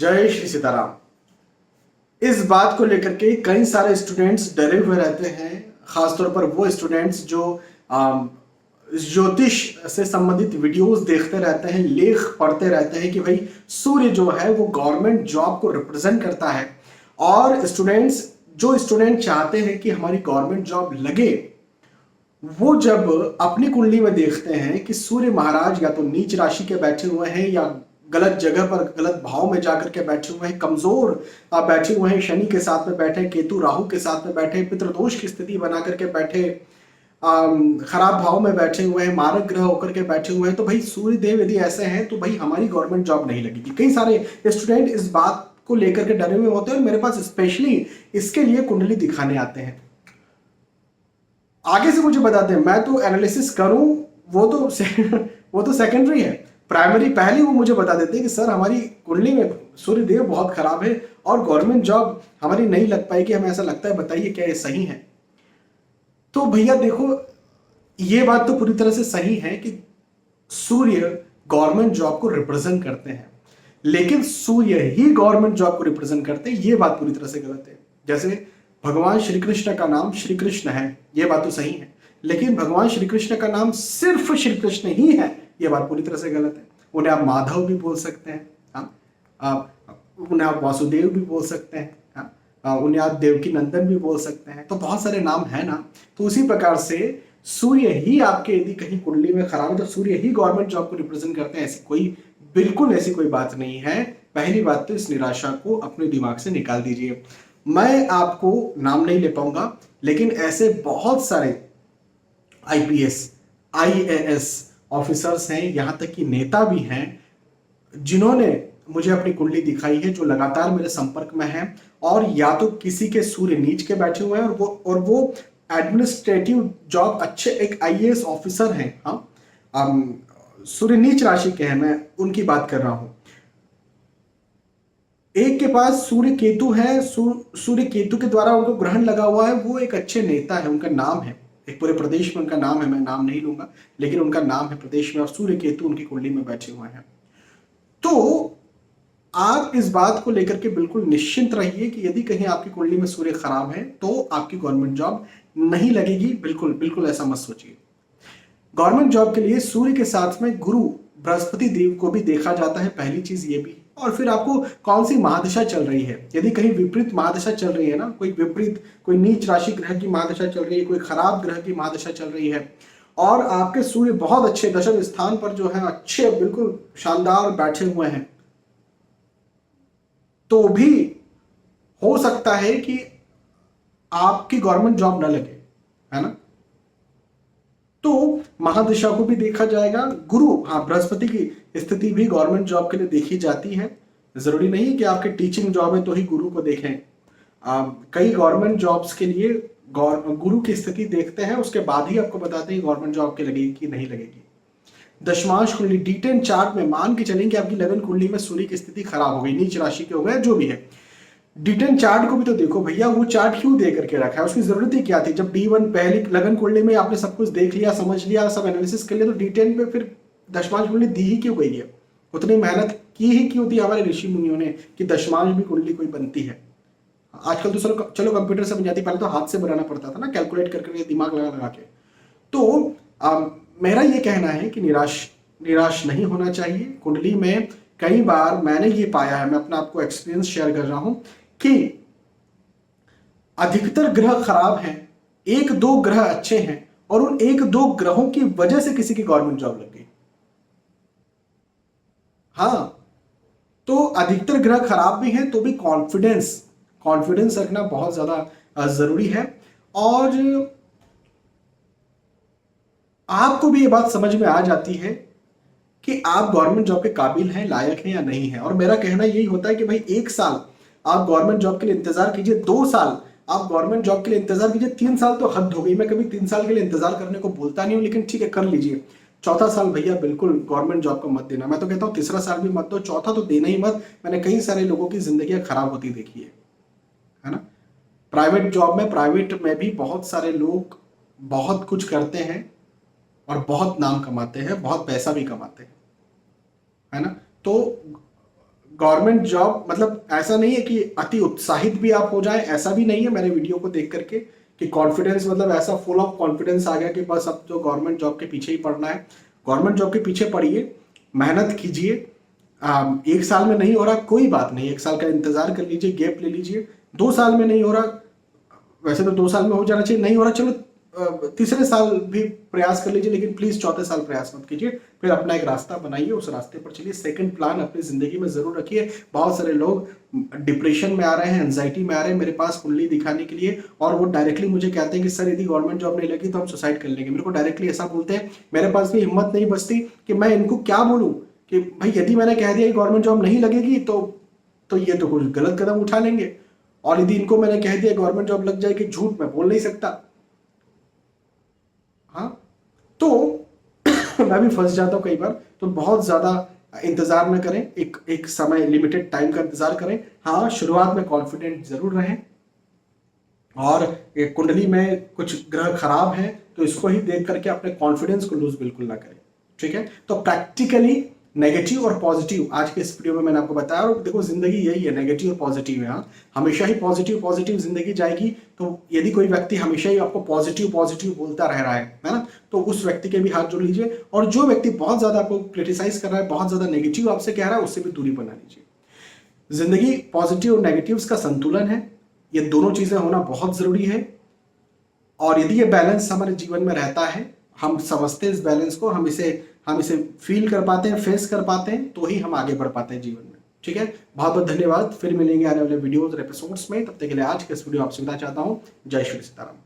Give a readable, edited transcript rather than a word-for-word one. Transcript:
जय श्री सीताराम। इस बात को लेकर के कई सारे स्टूडेंट्स डरे हुए रहते हैं, खासतौर पर वो स्टूडेंट्स जो ज्योतिष से संबंधित वीडियोस देखते रहते हैं, लेख पढ़ते रहते हैं कि भाई सूर्य जो है वो गवर्नमेंट जॉब को रिप्रेजेंट करता है। और स्टूडेंट चाहते हैं कि हमारी गवर्नमेंट जॉब लगे, वो जब अपनी कुंडली में देखते हैं कि सूर्य महाराज या तो नीच राशि के बैठे हुए हैं या गलत जगह पर गलत भाव में जाकर के बैठे हुए हैं, कमजोर बैठे हुए हैं, शनि के साथ में बैठे, केतु राहु के साथ में बैठे, पितृदोष की स्थिति बना करके बैठे, खराब भाव में बैठे हुए हैं, मारक ग्रह होकर के बैठे हुए हैं, तो भाई सूर्य देव यदि ऐसे हैं तो भाई हमारी गवर्नमेंट जॉब नहीं लगेगी। कई सारे स्टूडेंट इस बात को लेकर के डरे हुए होते हैं और मेरे पास स्पेशली इसके लिए कुंडली दिखाने आते हैं। आगे से मुझे बताते हैं, मैं तो एनालिसिस करूं वो तो सेकेंडरी है, प्राइमरी पहले वो मुझे बता देते हैं कि सर हमारी कुंडली में सूर्य देव बहुत खराब है और गवर्नमेंट जॉब हमारी नहीं लग पाएगी, हमें ऐसा लगता है, बताइए क्या ये सही है। तो भैया देखो, ये बात तो पूरी तरह से सही है कि सूर्य गवर्नमेंट जॉब को रिप्रेजेंट करते हैं, लेकिन सूर्य ही गवर्नमेंट जॉब को रिप्रेजेंट करते हैं, ये बात पूरी तरह से गलत है। जैसे भगवान श्री कृष्ण का नाम श्री कृष्ण है, ये बात तो सही है, लेकिन भगवान श्री कृष्ण का नाम सिर्फ श्री कृष्ण ही है, ये बात पूरी तरह से गलत है। उन्हें आप माधव भी बोल सकते हैं, उन्हें आप वासुदेव भी बोल सकते हैं, उन्हें आप देवकी नंदन भी बोल सकते हैं, तो बहुत सारे नाम है ना। तो उसी प्रकार से सूर्य ही आपके यदि कहीं कुंडली में खराब है तो सूर्य ही गवर्नमेंट जॉब को रिप्रेजेंट करते हैं, बिल्कुल ऐसी कोई बात नहीं है। पहली बात तो इस निराशा को अपने दिमाग से निकाल दीजिए। मैं आपको नाम नहीं ले पाऊंगा, लेकिन ऐसे बहुत सारे आईपीएस आईएएस ऑफिसर्स हैं, यहां तक कि नेता भी हैं, जिन्होंने मुझे अपनी कुंडली दिखाई है, जो लगातार मेरे संपर्क में है, और या तो किसी के सूर्य नीच के बैठे हुए हैं और वो एडमिनिस्ट्रेटिव जॉब अच्छे एक आईएएस ऑफिसर हैं। सूर्य नीच राशि के हैं, मैं उनकी बात कर रहा हूं। एक के पास सूर्य केतु है, सूर्य केतु के द्वारा उनको ग्रहण लगा हुआ है, वो एक अच्छे नेता है, उनका नाम है, एक पूरे प्रदेश में उनका नाम है, मैं नाम नहीं लूंगा, लेकिन उनका नाम है प्रदेश में, और सूर्य केतु उनकी कुंडली में बैठे हुए हैं। तो आप इस बात को लेकर के बिल्कुल निश्चिंत रहिए कि यदि कहीं आपकी कुंडली में सूर्य खराब है तो आपकी गवर्नमेंट जॉब नहीं लगेगी। बिल्कुल बिल्कुल ऐसा मत सोचिए। गवर्नमेंट जॉब के लिए सूर्य के साथ में गुरु बृहस्पति देव को भी देखा जाता है, पहली चीज ये भी। और फिर आपको कौन सी महादशा चल रही है, यदि कहीं विपरीत महादशा चल रही है ना, कोई नीच राशि ग्रह की महादशा चल रही है, कोई खराब ग्रह की महादशा चल रही है, और आपके सूर्य बहुत अच्छे दशम स्थान पर जो है अच्छे बिल्कुल शानदार बैठे हुए हैं, तो भी हो सकता है कि आपकी गवर्नमेंट जॉब न लगे, है ना। तो महादशा को भी देखा जाएगा। गुरु, बृहस्पति की स्थिति भी गवर्नमेंट जॉब के लिए देखी जाती है। जरूरी नहीं है कि आपके टीचिंग जॉब है तो ही गुरु को देखें। कई गवर्नमेंट जॉब्स के लिए गुरु की स्थिति देखते हैं, उसके बाद ही आपको बताते हैं गवर्नमेंट जॉब के लगेगी कि नहीं लगेगी। दशमांश कुंडली D10 चार्ट में मान के चलेंगे आपकी लगन कुंडली में सूर्य की स्थिति खराब हो गई, नीच राशि के हो गए, जो भी है, D10 चार्ट को भी तो देखो भैया, वो चार्ट क्यों दे करके रखा है, उसकी जरूरत ही क्या थी। जब D1 पहली लगन कुंडली में आपने सब कुछ देख लिया, समझ लिया, सब एनालिसिस कर लिया, तो D10 पे फिर दशमांश कुंडली दी ही क्यों गई है, उतनी मेहनत की ही क्यों थी हमारे ऋषि मुनियों ने कि दशमांश भी कुंडली कोई बनती है। आजकल तो चलो कंप्यूटर से बन जाती, पहले तो हाथ से बनाना पड़ता था ना, कैलकुलेट करके, दिमाग लगा लगा के। तो मेरा ये कहना है कि निराश नहीं होना चाहिए। कुंडली में कई बार मैंने ये पाया है, मैं अपना आपको एक्सपीरियंस शेयर कर रहा हूं कि अधिकतर ग्रह खराब हैं, एक दो ग्रह अच्छे हैं, और उन एक दो ग्रहों की वजह से किसी की गवर्नमेंट जॉब लग गई। तो अधिकतर ग्रह खराब भी हैं तो भी कॉन्फिडेंस रखना बहुत ज्यादा जरूरी है। और आपको भी ये बात समझ में आ जाती है कि आप गवर्नमेंट जॉब के काबिल हैं, लायक हैं या नहीं है। और मेरा कहना यही होता है कि भाई 1 साल आप गवर्नमेंट जॉब के लिए इंतजार कीजिए, 2 साल आप गवर्नमेंट जॉब के लिए इंतजार कीजिए, 3 साल तो हद हो गई। मैं कभी 3 साल के लिए इंतजार करने को बोलता नहीं हूं, लेकिन ठीक है कर लीजिए। चौथा साल भैया बिल्कुल गवर्नमेंट जॉब को मत देना। मैं तो कहता हूं तीसरा साल भी मत दो, चौथा तो देना ही मत। मैंने कई सारे लोगों की जिंदगी खराब होती देखी है ना। प्राइवेट में भी बहुत सारे लोग बहुत कुछ करते हैं और बहुत नाम कमाते हैं, बहुत पैसा भी कमाते हैं, है ना। तो गवर्नमेंट जॉब मतलब ऐसा नहीं है कि अति उत्साहित भी आप हो जाएं, ऐसा भी नहीं है मेरे वीडियो को देख करके कि कॉन्फिडेंस मतलब ऐसा फुल ऑफ कॉन्फिडेंस आ गया कि बस अब तो गवर्नमेंट जॉब के पीछे ही पड़ना है। गवर्नमेंट जॉब के पीछे पड़िए, मेहनत कीजिए। एक साल में नहीं हो रहा कोई बात नहीं, एक साल का इंतजार कर लीजिए, गैप ले लीजिए। 2 साल में नहीं हो रहा, वैसे तो 2 साल में हो जाना चाहिए, नहीं हो रहा चलो तीसरे साल भी प्रयास कर लीजिए, लेकिन प्लीज चौथे साल प्रयास मत कीजिए। फिर अपना एक रास्ता बनाइए, उस रास्ते पर चलिए। सेकंड प्लान अपनी जिंदगी में जरूर रखिए। बहुत सारे लोग डिप्रेशन में आ रहे हैं, एंजाइटी में आ रहे हैं मेरे पास कुंडली दिखाने के लिए, और वो डायरेक्टली मुझे कहते हैं कि सर यदि गवर्नमेंट जॉब नहीं लगी तो हम सुसाइड कर लेंगे। मेरे को डायरेक्टली ऐसा बोलते हैं, मेरे पास भी हिम्मत नहीं बचती कि मैं इनको क्या बोलूं कि भाई यदि मैंने कह दिया कि गवर्नमेंट जॉब नहीं लगेगी तो ये तो कुछ गलत कदम उठा लेंगे, और यदि इनको मैंने कह दिया गवर्नमेंट जॉब लग जाएगी, झूठ मैं बोल नहीं सकता। हाँ, तो मैं भी फंस जाता हूँ कई बार। तो बहुत ज्यादा इंतजार न करें, एक समय लिमिटेड टाइम का इंतजार करें। हाँ, शुरुआत में कॉन्फिडेंट जरूर रहें, और ये कुंडली में कुछ ग्रह खराब हैं तो इसको ही देख करके अपने कॉन्फिडेंस को लूज बिल्कुल ना करें। ठीक है, तो प्रैक्टिकली नेगेटिव और पॉजिटिव आज के इस वीडियो में मैंने आपको बताया। और देखो जिंदगी यही है, नेगेटिव और पॉजिटिव है। हाँ, हमेशा ही पॉजिटिव पॉजिटिव जिंदगी जाएगी। तो यदि कोई व्यक्ति हमेशा ही आपको पॉजिटिव पॉजिटिव बोलता रह रहा है ना, तो उस व्यक्ति के भी हाथ जोड़ लीजिए। और जो व्यक्ति बहुत ज्यादा आपको क्रिटिसाइज कर रहा है, बहुत ज्यादा नेगेटिव आपसे कह रहा है, उससे भी दूरी बना लीजिए। जिंदगी पॉजिटिव और नेगेटिव्स का संतुलन है, ये दोनों चीजें होना बहुत जरूरी है। और यदि ये बैलेंस हमारे जीवन में रहता है, हम समझते हैं इस बैलेंस को, हम इसे फील कर पाते हैं, फेस कर पाते हैं, तो ही हम आगे बढ़ पाते हैं जीवन में। ठीक है, बहुत बहुत धन्यवाद। फिर मिलेंगे आने वाले वीडियोज और एपिसोड्स में। तब तक के लिए आज के इस वीडियो आपसे विदा चाहता हूं। जय श्री सीताराम।